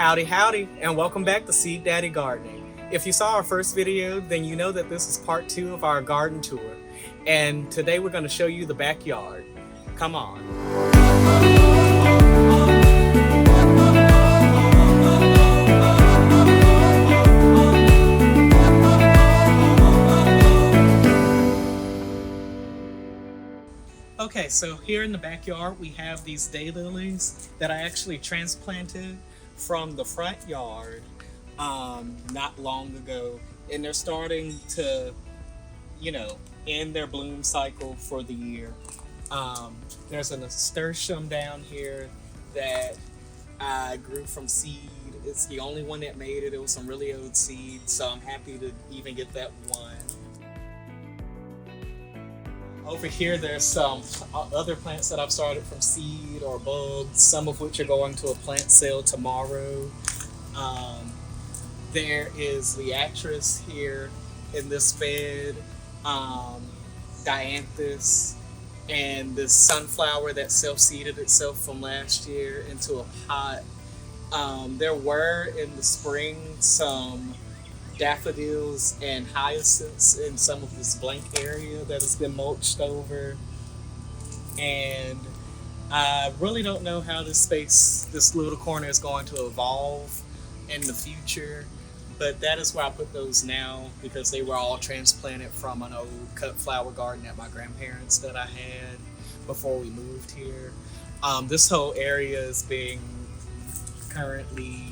Howdy, howdy, and welcome back to Seed Daddy Gardening. If you saw our first video, then you know that this is part 2 of our garden tour. And today we're going to show you the backyard. Come on. Okay, so here in the backyard we have these daylilies that I actually transplanted from the front yard not long ago, and they're starting to, end their bloom cycle for the year. There's a nasturtium down here that I grew from seed. It's the only one that made it. It was some really old seed, so I'm happy to even get that one. Over here, there's some other plants that I've started from seed or bulbs, some of which are going to a plant sale tomorrow. There is Liatris here in this bed, Dianthus, and this sunflower that self-seeded itself from last year into a pot. There were in the spring some daffodils and hyacinths in some of this blank area that has been mulched over, and I really don't know how this little corner is going to evolve in the future, but that is where I put those now because they were all transplanted from an old cut flower garden at my grandparents that I had before we moved here. This whole area is being currently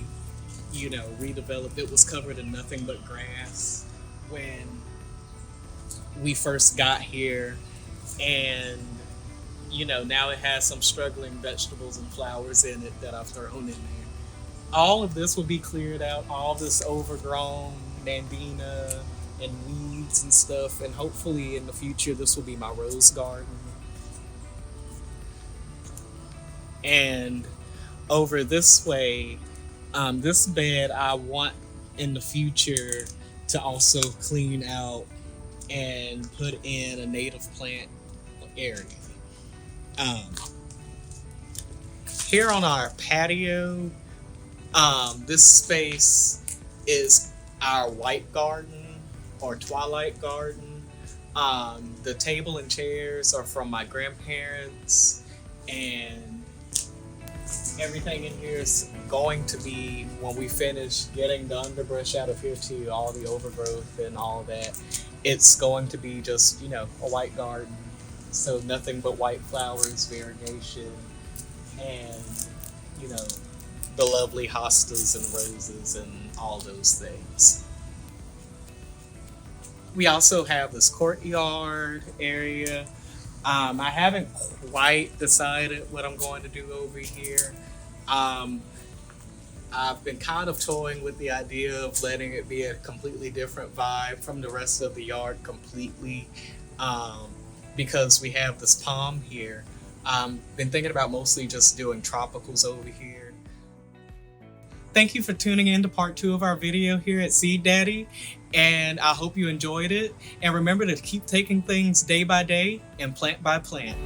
redeveloped. It was covered in nothing but grass when we first got here, and now it has some struggling vegetables and flowers in it that I've thrown in there. All of this will be cleared out, all this overgrown nandina and weeds and stuff, and hopefully in the future this will be my rose garden. And over this way, this bed I want in the future to also clean out and put in a native plant area. Here on our patio, this space is our white garden or twilight garden. The table and chairs are from my grandparents, and everything in here is going to be, when we finish getting the underbrush out of here too, all the overgrowth and all that, it's going to be just, a white garden. So nothing but white flowers, variegation, and, the lovely hostas and roses and all those things. We also have this courtyard area. I haven't quite decided what I'm going to do over here. I've been kind of toying with the idea of letting it be a completely different vibe from the rest of the yard completely, because we have this palm here. Been thinking about mostly just doing tropicals over here. Thank you for tuning in to part 2 of our video here at Seed Daddy, and I hope you enjoyed it. And remember to keep taking things day by day and plant by plant.